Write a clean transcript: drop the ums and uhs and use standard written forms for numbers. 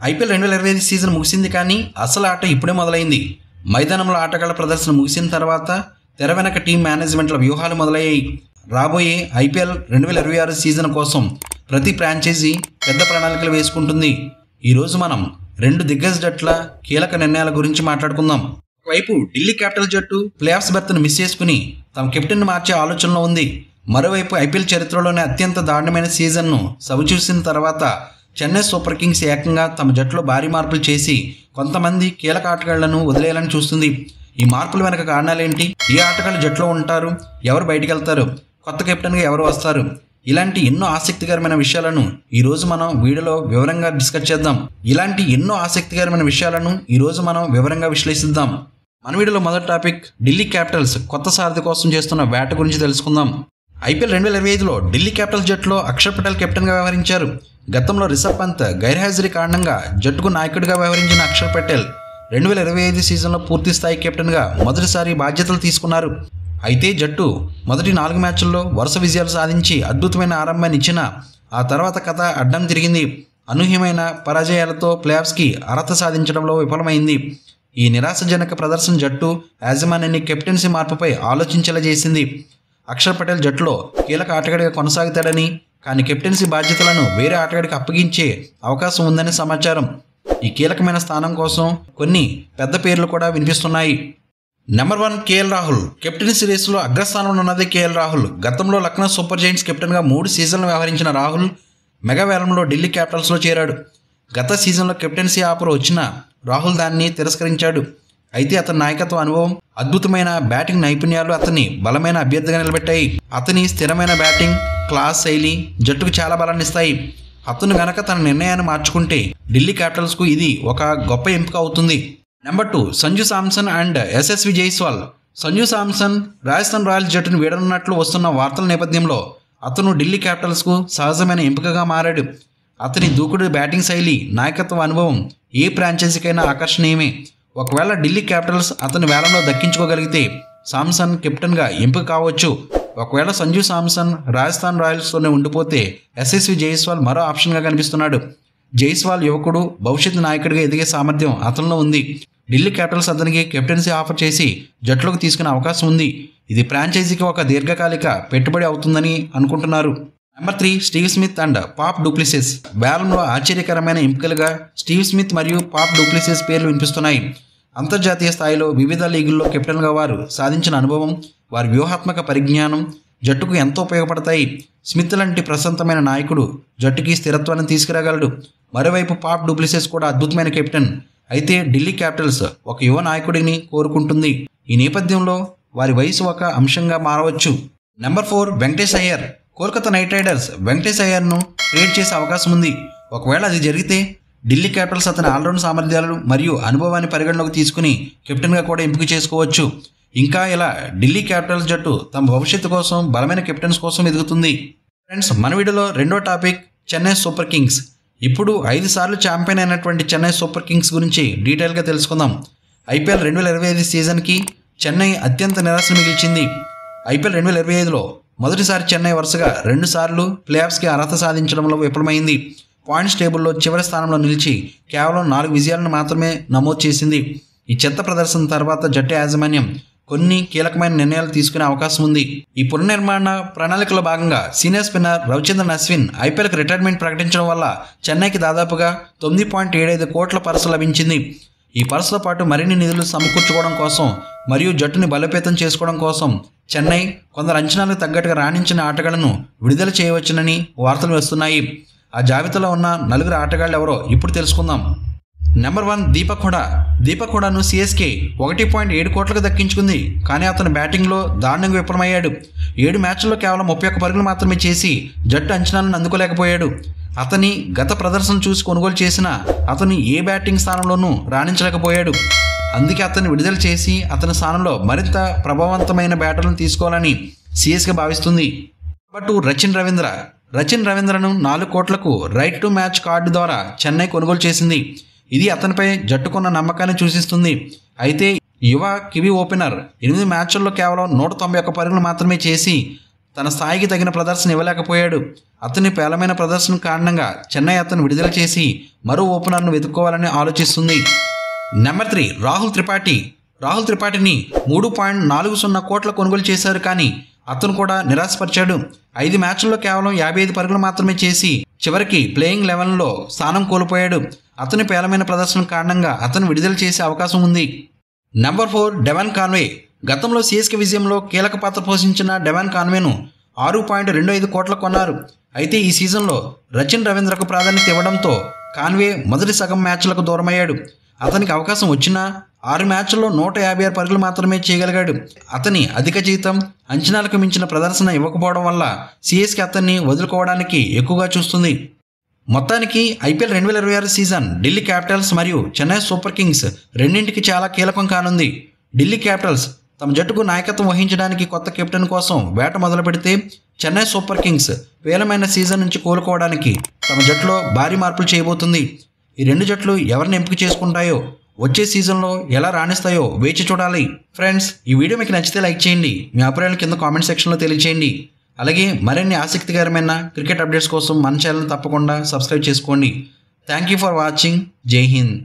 IPL 2025 season ముగిసింది, కానీ అసలు ఆట ఇప్పుడే మొదలైంది. మైదానంలో ఆటగాళ్ల ప్రదర్శన ముగిసిన తర్వాత తెర వెనక టీం మేనేజ్మెంట్ల వ్యూహాలు మొదలయ్యాయి. రాబోయే ఐపీఎల్ 2026 సీజన్ కోసం ప్రతి ఫ్రాంచైజీ పెద్ద ప్రణాళికలు వేసుకుంటుంది. ఈరోజు మనం రెండు దిగ్గజ జట్ల కీలక నిర్ణయాల గురించి మాట్లాడుకుందాం. ఒకవైపు ఢిల్లీ క్యాపిటల్ జట్టు ప్లే ఆఫ్స్ బెర్త్ను మిస్ చేసుకుని తమ కెప్టెన్ మార్చే ఆలోచనలో ఉంది. మరోవైపు ఐపీఎల్ చరిత్రలోనే అత్యంత దారుణమైన సీజన్ను సవిచూసిన తర్వాత చెన్నై సూపర్ కింగ్స్ ఏకంగా తమ జట్టులో భారీ మార్పులు చేసి కొంతమంది కీలక ఆటగాళ్లను వదిలేయాలని చూస్తుంది. ఈ మార్పుల వెనక కారణాలేంటి? ఏ ఆటగాళ్లు జట్టులో ఉంటారు? ఎవరు బయటికి వెళ్తారు? కొత్త కెప్టెన్గా ఎవరు వస్తారు? ఇలాంటి ఎన్నో ఆసక్తికరమైన విషయాలను ఈరోజు మనం వీడియోలో వివరంగా డిస్కస్ చేద్దాం. వివరంగా విశ్లేషిద్దాం. మన వీడియోలో మొదటి టాపిక్ ఢిల్లీ క్యాపిటల్స్ కొత్త సారథి కోసం చేస్తున్న వేట గురించి తెలుసుకుందాం. ఐపీఎల్ 2025లో ఢిల్లీ క్యాపిటల్స్ జట్టులో అక్షర్ పటేల్ కెప్టెన్గా వ్యవహరించారు. గతంలో రిషబ్ పంత్ గైర్హాజరీ కారణంగా జట్టుకు నాయకుడిగా వ్యవహరించిన అక్షర్ పటేల్ 2025 సీజన్లో పూర్తి స్థాయి కెప్టెన్గా మొదటిసారి బాధ్యతలు తీసుకున్నారు. అయితే జట్టు మొదటి 4 మ్యాచ్ల్లో వరుస విజయాలు సాధించి అద్భుతమైన ఆరంభాన్ని ఇచ్చిన ఆ తర్వాత కథ అడ్డం తిరిగింది. అనూహ్యమైన పరాజయాలతో ప్లేఆఫ్స్కి అర్హత సాధించడంలో విఫలమైంది. ఈ నిరాశజనక ప్రదర్శన జట్టు యాజమాన్యాన్ని కెప్టెన్సీ మార్పుపై ఆలోచించేలా చేసింది. అక్షర్ పటేల్ జట్టులో కీలక ఆటగాడిగా కొనసాగుతాడని, కానీ కెప్టెన్సీ బాధ్యతలను వేరే ఆటగాడికి అప్పగించే అవకాశం ఉందని సమాచారం. ఈ కీలకమైన స్థానం కోసం కొన్ని పెద్ద పేర్లు కూడా వినిపిస్తున్నాయి. Number 1 KL Rahul. కెప్టెన్సీ రేసులో అగ్రస్థానంలో ఉన్నది కేఎల్ రాహుల్. గతంలో లక్నో సూపర్ జైంట్స్ కెప్టెన్గా 3 సీజన్లు వ్యవహరించిన రాహుల్ మెగా వేలంలో ఢిల్లీ క్యాపిటల్స్లో చేరాడు. గత సీజన్లో కెప్టెన్సీ ఆఫర్ వచ్చిన రాహుల్ దాన్ని తిరస్కరించాడు. అయితే అతని నాయకత్వ అనుభవం, అద్భుతమైన బ్యాటింగ్ నైపుణ్యాలు అతన్ని బలమైన అభ్యర్థిగా నిలబెట్టాయి. అతని స్థిరమైన బ్యాటింగ్, క్లాస్ శైలి జట్టుకు చాలా బలాన్ని ఇస్తాయి. అతను గనక తన నిర్ణయాన్ని మార్చుకుంటే ఢిల్లీ క్యాపిటల్స్కు ఇది ఒక గొప్ప ఎంపిక అవుతుంది. Number 2 Sanju Samson and Yashasvi Jaiswal. Sanju Samson Rajasthan Royals జట్టును వీడనున్నట్లు వస్తున్న వార్తల నేపథ్యంలో అతను ఢిల్లీ క్యాపిటల్స్కు సహజమైన ఎంపికగా మారాడు. అతని దూకుడు బ్యాటింగ్ శైలి, నాయకత్వ అనుభవం ఏ ఫ్రాంచైజీకైనా ఆకర్షణీయమే. ఒకవేళ ఢిల్లీ క్యాపిటల్స్ అతని వేలంలో దక్కించుకోగలిగితే శాంసన్ కెప్టెన్గా ఎంపిక కావచ్చు. ఒకవేళ సంజు శాంసన్ రాజస్థాన్ రాయల్స్తోనే ఉండిపోతే యశస్వి జైస్వాల్ మరో ఆప్షన్గా కనిపిస్తున్నాడు. జైస్వాల్ యువకుడు, భవిష్యత్తు నాయకుడిగా ఎదిగే సామర్థ్యం అతనిలో ఉంది. ఢిల్లీ క్యాపిటల్స్ అతనికి కెప్టెన్సీ ఆఫర్ చేసి జట్టులోకి తీసుకునే అవకాశం ఉంది. ఇది ఫ్రాంచైజీకి ఒక దీర్ఘకాలిక పెట్టుబడి అవుతుందని అనుకుంటున్నారు. Number 3 Steve Smith and pop du Plessis. వేలంలో ఆశ్చర్యకరమైన ఎంపికలుగా స్టీవ్ స్మిత్ మరియు పాప్ డూప్లెసిస్ పేర్లు వినిపిస్తున్నాయి. అంతర్జాతీయ స్థాయిలో వివిధ లీగుల్లో కెప్టెన్గా వారు సాధించిన అనుభవం, వారి వ్యూహాత్మక పరిజ్ఞానం జట్టుకు ఎంతో ఉపయోగపడతాయి. స్మిత్ లాంటి ప్రశాంతమైన నాయకుడు జట్టుకి స్థిరత్వాన్ని తీసుకురాగలడు. మరోవైపు పాప్ డూప్లెసిస్ కూడా అద్భుతమైన కెప్టెన్. అయితే ఢిల్లీ క్యాపిటల్స్ ఒక యువ నాయకుడిని కోరుకుంటుంది. ఈ నేపథ్యంలో వారి వయసు ఒక అంశంగా మారవచ్చు. Number 4 Venkatesh Iyer. Kolkata knight riders Venkatesh అయ్యర్ను ట్రేడ్ చేసే అవకాశం ఉంది. ఒకవేళ అది జరిగితే ఢిల్లీ క్యాపిటల్స్ అతని ఆల్రౌండ్ సామర్థ్యాలు మరియు అనుభవాన్ని పరిగణలోకి తీసుకుని కెప్టెన్గా కూడా ఎంపిక చేసుకోవచ్చు. ఇంకా ఇలా ఢిల్లీ క్యాపిటల్స్ జట్టు తమ భవిష్యత్తు కోసం బలమైన కెప్టెన్స్ కోసం ఎదుగుతుంది. ఫ్రెండ్స్, మన వీడియోలో రెండో టాపిక్ చెన్నై సూపర్ కింగ్స్. ఇప్పుడు 5 సార్లు ఛాంపియన్ అయినటువంటి చెన్నై సూపర్ కింగ్స్ గురించి డీటెయిల్గా తెలుసుకుందాం. ఐపీఎల్ 2025 సీజన్కి చెన్నై అత్యంత నిరాశ మిగిల్చింది. ఐపీఎల్ 2025లో మొదటిసారి చెన్నై వరుసగా 2 సార్లు ప్లేఆఫ్స్కి అర్హత సాధించడంలో విఫలమైంది. పాయింట్స్ టేబుల్లో చివరి స్థానంలో నిలిచి కేవలం 4 విజయాలను మాత్రమే నమోదు చేసింది. ఈ చెత్త ప్రదర్శన తర్వాత జట్టు యాజమాన్యం కొన్ని కీలకమైన నిర్ణయాలు తీసుకునే అవకాశం ఉంది. ఈ పునర్నిర్మాణ ప్రణాళికలో భాగంగా సీనియర్ స్పిన్నర్ రవిచంద్రన్ అశ్విన్ ఐపీఎల్కి రిటైర్మెంట్ ప్రకటించడం వల్ల చెన్నైకి దాదాపుగా 9.75 కోట్ల పరస లభించింది. ఈ పరసతో పాటు మరిన్ని నిధులు సమకూర్చుకోవడం కోసం మరియు జట్టుని బలోపేతం చేసుకోవడం కోసం చెన్నై కొందరు అంచనాలకు తగ్గట్టుగా రాణించిన ఆటగాళ్లను విడుదల చేయవచ్చునని వార్తలు వస్తున్నాయి. ఆ జాబితాలో ఉన్న 4 ఆటగాళ్లు ఎవరో ఇప్పుడు తెలుసుకుందాం. నెంబర్ 1 దీపక్ హుడాను సిఎస్కే 1.7 కోట్లకు దక్కించుకుంది. కానీ అతను బ్యాటింగ్లో దారుణంగా విఫలమయ్యాడు. 7 మ్యాచ్ల్లో కేవలం 31 పరుగులు మాత్రమే చేసి జట్టు అంచనాలను అందుకోలేకపోయాడు. అతని గత ప్రదర్శన చూసి కొనుగోలు చేసిన అతను ఏ బ్యాటింగ్ స్థానంలోనూ రాణించలేకపోయాడు. అందుకే అతన్ని విడుదల చేసి అతని స్థానంలో మరింత ప్రభావవంతమైన బ్యాటర్లను తీసుకోవాలని సిఎస్కే భావిస్తుంది. నెంబర్ 2 రచిన్ రవీంద్రను 4 కోట్లకు రైట్ టు మ్యాచ్ కార్డు ద్వారా చెన్నై కొనుగోలు చేసింది. ఇది అతనిపై జట్టుకున్న నమ్మకాన్ని సూచిస్తుంది. అయితే యువ కివీ ఓపెనర్ 8 మ్యాచ్ల్లో కేవలం 191 పరుగులు మాత్రమే చేసి తన స్థాయికి తగిన ప్రదర్శన ఇవ్వలేకపోయాడు. అతని పేలమైన ప్రదర్శన కారణంగా చెన్నై అతను విడుదల చేసి మరో ఓపెనర్ను వెతుక్కోవాలని ఆలోచిస్తుంది. నెంబర్ 3 రాహుల్ త్రిపాఠి. రాహుల్ త్రిపాఠిని 3.40 కోట్ల కొనుగోలు చేశారు, కానీ అతను కూడా నిరాశపరిచాడు. 5 మ్యాచ్ల్లో కేవలం 55 పరుగులు మాత్రమే చేసి చివరికి ప్లేయింగ్ 11లో స్థానం కోల్పోయాడు. అతని పేలమైన ప్రదర్శన కారణంగా అతను విడుదల చేసే అవకాశం ఉంది. Number 4 Devon Conway. గతంలో సిఎస్కే విజయంలో కీలక పాత్ర పోషించిన డెవాన్ కాన్వేను 6.25 కోట్ల కొన్నారు. అయితే ఈ సీజన్లో రచిన్ రవీంద్రకు ప్రాధాన్యత ఇవ్వడంతో కాన్వే మొదటి సగం మ్యాచ్లకు దూరమయ్యాడు. అతనికి అవకాశం వచ్చినా 6 మ్యాచ్ల్లో 156 పరుగులు మాత్రమే చేయగలిగాడు. అతని అధిక జీతం, అంచనాలకు మించిన ప్రదర్శన ఇవ్వకపోవడం వల్ల సిఎస్కే అతన్ని వదులుకోవడానికి ఎక్కువగా చూస్తుంది. మొత్తానికి ఐపీఎల్ 2026 సీజన్ ఢిల్లీ క్యాపిటల్స్ మరియు చెన్నై సూపర్ కింగ్స్ రెండింటికి చాలా కీలకం కానుంది. ఢిల్లీ క్యాపిటల్స్ తమ జట్టుకు నాయకత్వం వహించడానికి కొత్త కెప్టెన్ కోసం వేట మొదలు పెడితే, చెన్నై సూపర్ కింగ్స్ పేలమైన సీజన్ నుంచి కోలుకోవడానికి తమ జట్టులో భారీ మార్పులు చేయబోతుంది. ఈ రెండు జట్లు ఎవరిని ఎంపిక చేసుకుంటాయో, వచ్చే సీజన్లో ఎలా రాణిస్తాయో వేచి చూడాలి. ఫ్రెండ్స్, ఈ వీడియో మీకు నచ్చితే లైక్ చేయండి. మీ అభిప్రాయాలు కింద కామెంట్ సెక్షన్లో తెలియచేయండి. అలాగే మరిన్ని ఆసక్తికరమైన క్రికెట్ అప్డేట్స్ కోసం మన ఛానల్ తప్పకుండా సబ్స్క్రైబ్ చేసుకోండి. Thank you for watching. జై హింద్.